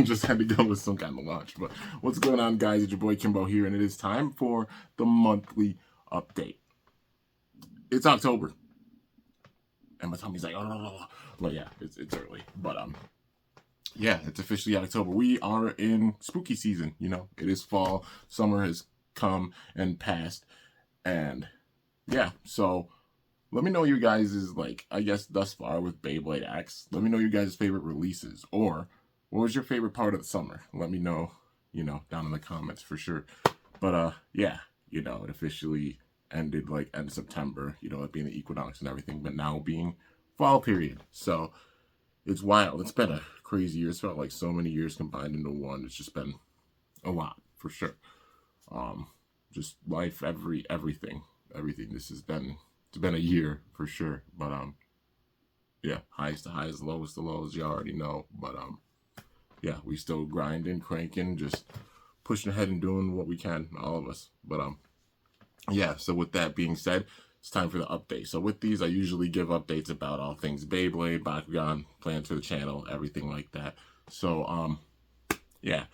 Just had to go with some kind of launch. But what's going on, guys? It's your boy Kimbo here, and it is time for the monthly update. It's October, and my tummy's like, oh, but yeah, it's early. But yeah, it's officially October. We are in spooky season. You know, it is fall. Summer has come and passed, and yeah, so let me know your guys' like, I guess thus far with Beyblade X. Let me know your guys' favorite releases, or what was your favorite part of the summer? Let me know, down in the comments for sure. But yeah, it officially ended like end of September, it being the equinox and everything, but now being fall period. So it's wild. It's been a crazy year. It's felt like so many years combined into one. It's just been a lot for sure. Um, just life, everything. It's been a year for sure. But yeah, highs to highs, lows to lows, you already know. But yeah, we still grinding, cranking, just pushing ahead and doing what we can, all of us. But yeah, so with that being said, it's time for the update. So with these, I usually give updates about all things Beyblade, Bakugan, plans for the channel, everything like that. So yeah,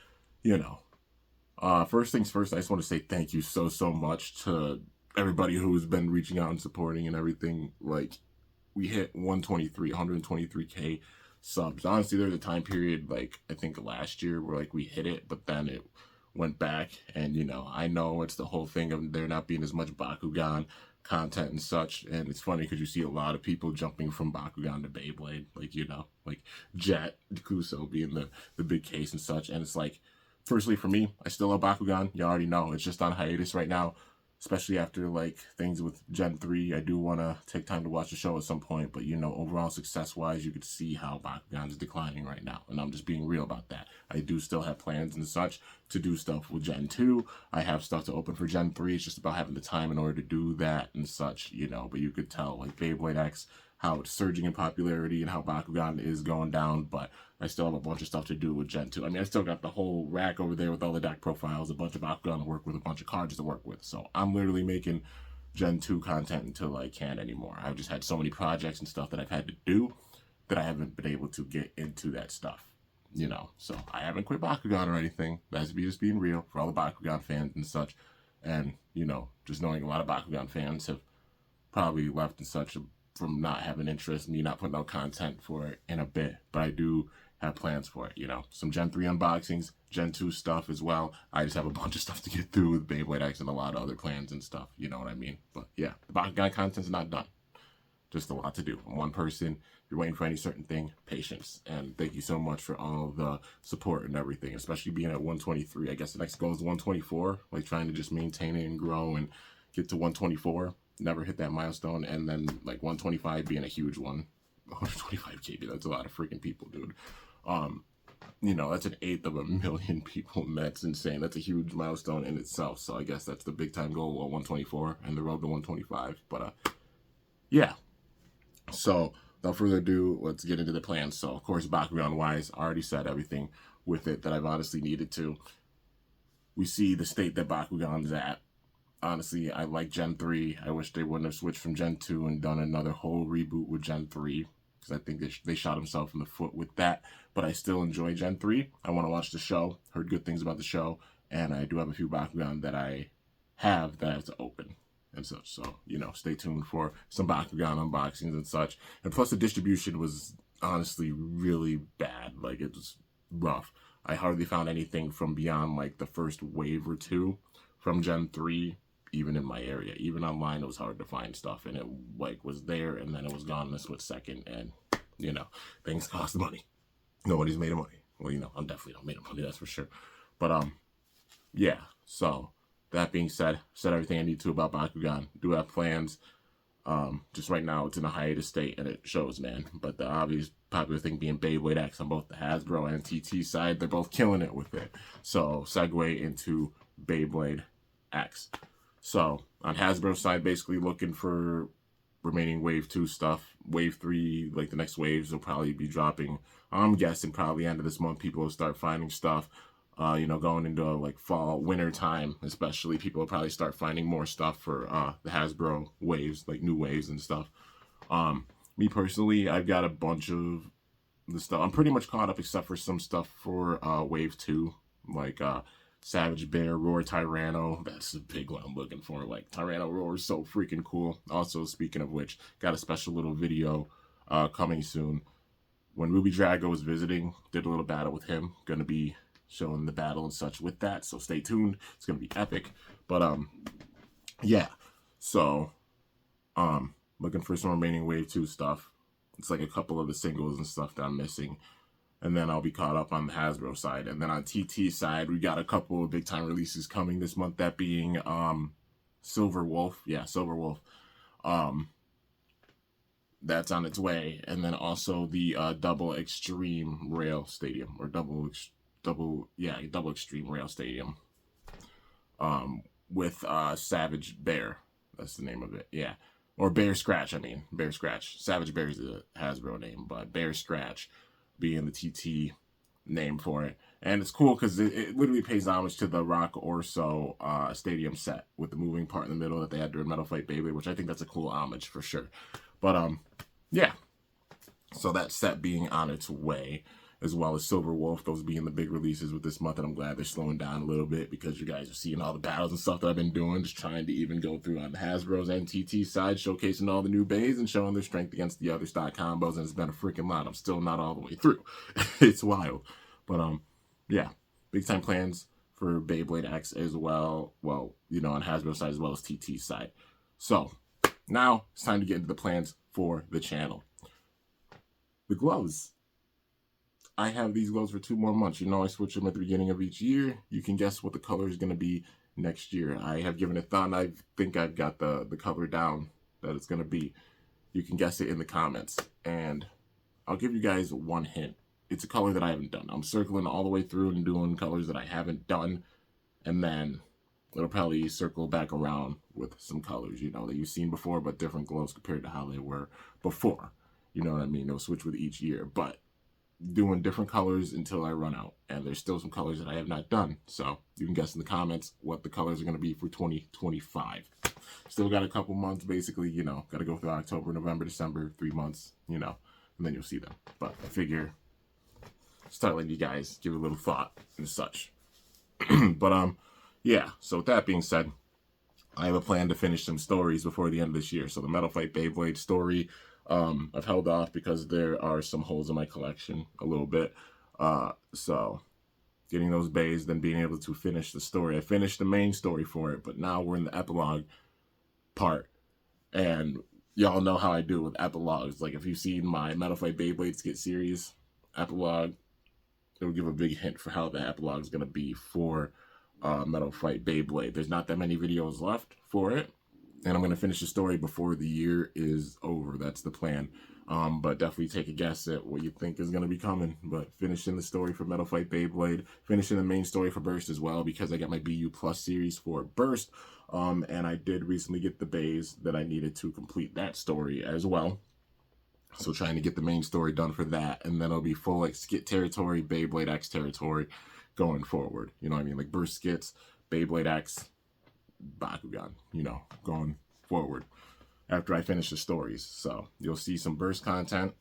first things first, I just want to say thank you so much to everybody who's been reaching out and supporting and everything. Like, we hit 123k subs. Honestly, there's a time period, like, I think last year where, like, we hit it, but then it went back. And, I know it's the whole thing of there not being as much Bakugan content and such. And it's funny because you see a lot of people jumping from Bakugan to Beyblade, like, like Jet Kuso being the big case and such. And it's like, firstly, for me, I still love Bakugan. You already know it's just on hiatus right now, especially after like things with Gen 3. I do want to take time to watch the show at some point, but overall success wise, you could see how Bakugan is declining right now, and I'm just being real about that. I do still have plans and such to do stuff with Gen 2. I have stuff to open for Gen 3. It's just about having the time in order to do that and such, but you could tell like Beyblade X, how it's surging in popularity and how Bakugan is going down, but I still have a bunch of stuff to do with Gen 2. I mean, I still got the whole rack over there with all the deck profiles, a bunch of Bakugan to work with, a bunch of cards to work with. So I'm literally making Gen 2 content until I can't anymore. I've just had so many projects and stuff that I've had to do that I haven't been able to get into that stuff. So I haven't quit Bakugan or anything. That's just being real for all the Bakugan fans and such. And, just knowing a lot of Bakugan fans have probably left and such from not having interest, me not putting out content for it in a bit. But I do have plans for it, some Gen 3 unboxings, Gen 2 stuff as well. I just have a bunch of stuff to get through with Beyblade X and a lot of other plans and stuff, you know what I mean? But yeah, the Bakugan content's not done. Just a lot to do. I'm one person. If you're waiting for any certain thing, patience. And thank you so much for all the support and everything, especially being at 123. I guess the next goal is 124, like trying to just maintain it and grow and get to 124. Never hit that milestone. And then like 125 being a huge one. 125k, dude, that's a lot of freaking people, dude. That's an eighth of a million people, and that's insane. That's a huge milestone in itself. So I guess that's the big time goal of 124 and the road to 125. But yeah. So without further ado, let's get into the plans. So of course, Bakugan wise, I already said everything with it that I've honestly needed to. We see the state that Bakugan's at. Honestly, I like Gen 3. I wish they wouldn't have switched from Gen 2 and done another whole reboot with Gen 3, because I think they shot themselves in the foot with that. But I still enjoy Gen 3. I want to watch the show. Heard good things about the show. And I do have a few Bakugan that I have to open and such. So, stay tuned for some Bakugan unboxings and such. And plus, the distribution was honestly really bad. Like, it was rough. I hardly found anything from beyond like the first wave or two from Gen 3, even in my area. Even online, it was hard to find stuff, and it like was there, and then it was gone in a split second. And things cost money. Nobody's made of money. Well, I'm definitely not made of money, that's for sure. But yeah. So that being said everything I need to about Bakugan. Do have plans. Just right now it's in a hiatus state, and it shows, man. But the obvious popular thing being Beyblade X on both the Hasbro and TT side, they're both killing it with it. So segue into Beyblade X. So on Hasbro side, basically looking for remaining Wave 2 stuff. Wave 3, like the next waves, will probably be dropping. I'm guessing probably end of this month, people will start finding stuff. Going into like fall, winter time, especially, people will probably start finding more stuff for the Hasbro waves, like new waves and stuff. Me personally, I've got a bunch of the stuff. I'm pretty much caught up except for some stuff for Wave 2, like Savage Bear, Roar Tyranno. That's the big one I'm looking for. Like, Tyranno Roar is so freaking cool. Also, speaking of which, got a special little video coming soon. When Ruby Drago was visiting, did a little battle with him. Gonna be showing the battle and such with that, so stay tuned. It's gonna be epic. But yeah. So looking for some remaining Wave 2 stuff. It's like a couple of the singles and stuff that I'm missing. And then I'll be caught up on the Hasbro side. And then on TT side, we got a couple of big time releases coming this month. That being Silver Wolf. Yeah, Silver Wolf. That's on its way. And then also the Double Extreme Rail Stadium. Or Double Extreme Rail Stadium. With Savage Bear. That's the name of it. Yeah. Or Bear Scratch, I mean. Bear Scratch. Savage Bear is the Hasbro name. But Bear Scratch being the TT name for it. And it's cool because it literally pays homage to the Rock Orso stadium set with the moving part in the middle that they had during Metal Fight Beyblade, which I think that's a cool homage for sure. But yeah. So that set being on its way, as well as Silver Wolf, those being the big releases with this month. And I'm glad they're slowing down a little bit because you guys are seeing all the battles and stuff that I've been doing, just trying to even go through on the Hasbro's and TT side, showcasing all the new bays and showing their strength against the other stock combos. And it's been a freaking lot. I'm still not all the way through. It's wild. But yeah, big time plans for Beyblade X as well. Well, you know, on Hasbro side as well as TT side. So now it's time to get into the plans for the channel. The gloves. I have these gloves for 2 more months. You know, I switch them at the beginning of each year. You can guess what the color is going to be next year. I have given a thought. I think I've got the color down that it's going to be. You can guess it in the comments. And I'll give you guys one hint. It's a color that I haven't done. I'm circling all the way through and doing colors that I haven't done. And then it'll probably circle back around with some colors, you know, that you've seen before, but different gloves compared to how they were before. You know what I mean? They'll switch with each year. But doing different colors until I run out. And there's still some colors that I have not done. So you can guess in the comments what the colors are going to be for 2025. Still got a couple months, basically, you know, got to go through October, November, December, 3 months, you know, and then you'll see them. But I figure start letting you guys give a little thought and such. But yeah, so with that being said, I have a plan to finish some stories before the end of this year. So the Metal Fight Beyblade story, I've held off because there are some holes in my collection a little bit. So getting those bays, then being able to finish the story. I finished the main story for it, but now we're in the epilogue part. And y'all know how I do with epilogues. Like if you've seen my Metal Fight Beyblade skit series epilogue, it'll give a big hint for how the epilogue is going to be for Metal Fight Beyblade. There's not that many videos left for it. And I'm going to finish the story before the year is over. That's the plan. But definitely take a guess at what you think is going to be coming. But finishing the story for Metal Fight Beyblade. Finishing the main story for Burst as well, because I got my BU Plus series for Burst. And I did recently get the bays that I needed to complete that story as well. So trying to get the main story done for that. And then it'll be full like skit territory, Beyblade X territory going forward. You know what I mean? Like Burst skits, Beyblade X, Bakugan, you know, going forward after I finish the stories. So you'll see some Burst content,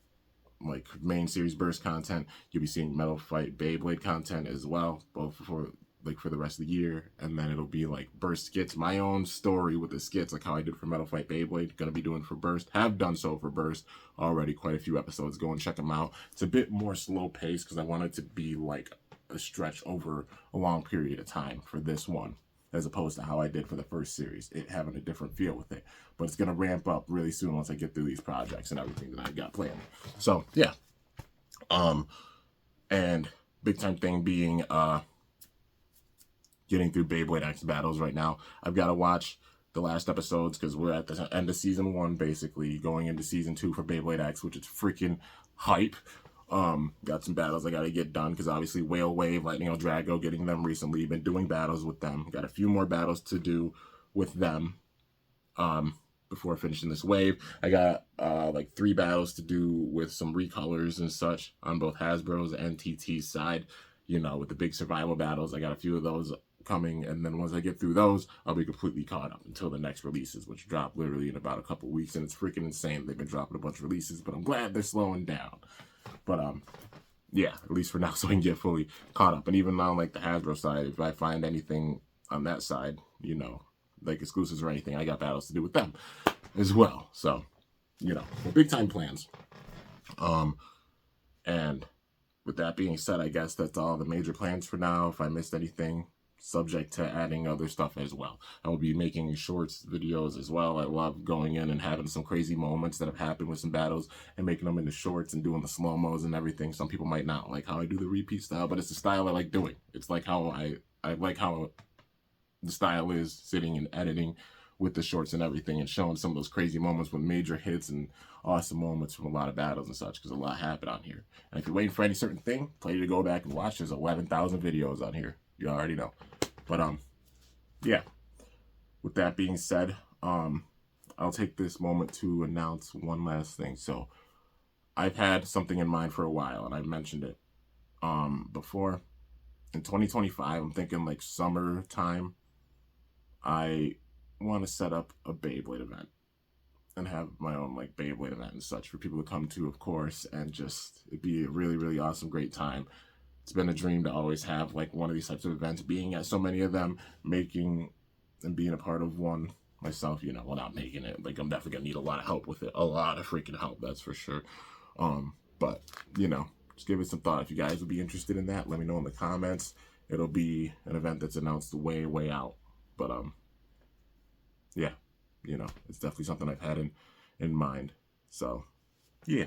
like main series Burst content. You'll be seeing Metal Fight Beyblade content as well, both for the rest of the year. And then it'll be like Burst skits, my own story with the skits, like how I did for Metal Fight Beyblade. Gonna be doing for Burst, have done so for Burst already, quite a few episodes. Go and check them out. It's a bit more slow paced because I want it to be like a stretch over a long period of time for this one, as opposed to how I did for the first series, it having a different feel with it. But it's going to ramp up really soon once I get through these projects and everything that I've got planned. So, yeah. And big time thing being getting through Beyblade X battles right now. I've got to watch the last episodes because we're at the end of season 1, basically, going into season 2 for Beyblade X, which is freaking hype. Got some battles I gotta get done because obviously Whale Wave, Lightning Drago, getting them recently, been doing battles with them. Got a few more battles to do with them before finishing this wave. I got like 3 battles to do with some recolors and such on both Hasbro's and TT's side. You know, with the big survival battles, I got a few of those coming, and then once I get through those, I'll be completely caught up until the next releases, which drop literally in about a couple weeks. And it's freaking insane. They've been dropping a bunch of releases, but I'm glad they're slowing down. But yeah, at least for now, so I can get fully caught up. And even on like the Hasbro side, if I find anything on that side, you know, like exclusives or anything, I got battles to do with them as well. So, you know, big time plans. And with that being said, I guess that's all the major plans for now. If I missed anything, subject to adding other stuff as well. I will be making shorts videos as well. I love going in and having some crazy moments that have happened with some battles and making them into shorts and doing the slow-mos and everything. Some people might not like how I do the repeat style, but it's the style I like doing. It's like how I like how the style is, sitting and editing with the shorts and everything, and showing some of those crazy moments with major hits and awesome moments from a lot of battles and such, because a lot happened on here. And if you're waiting for any certain thing, tell you to go back and watch. There's 11,000 videos on here. You already know. But yeah. With that being said, I'll take this moment to announce one last thing. So I've had something in mind for a while, and I've mentioned it before. In 2025, I'm thinking like summertime, I want to set up a Beyblade event and have my own like Beyblade event and such for people to come to, of course, and just it'd be a really, really awesome, great time. It's been a dream to always have like one of these types of events, being at so many of them, making and being a part of one myself, you know, well, not making it, like I'm definitely gonna need a lot of help with it, a lot of freaking help, that's for sure. But you know, just give it some thought. If you guys would be interested in that, let me know in the comments. It'll be an event that's announced way, way out. But yeah, you know, it's definitely something I've had in mind. So yeah,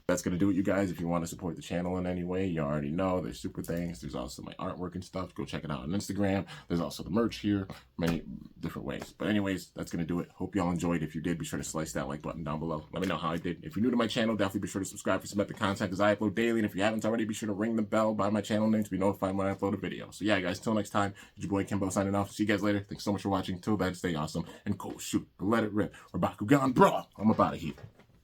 that's going to do it, you guys. If you want to support the channel in any way, you already know there's super things. There's also my artwork and stuff. Go check it out on Instagram. There's also the merch here, many different ways. But anyways, that's going to do it. Hope y'all enjoyed. If you did, be sure to slice that like button down below. Let me know how I did. If you're new to my channel, definitely be sure to subscribe for some better content, because I upload daily. And if you haven't already, be sure to ring the bell by my channel name to be notified when I upload a video. So yeah, guys, till next time, it's your boy Kimbo signing off. See you guys later. Thanks so much for watching. Till then, stay awesome and go shoot or let it rip. Or Bakugan, bro. I'm about to here.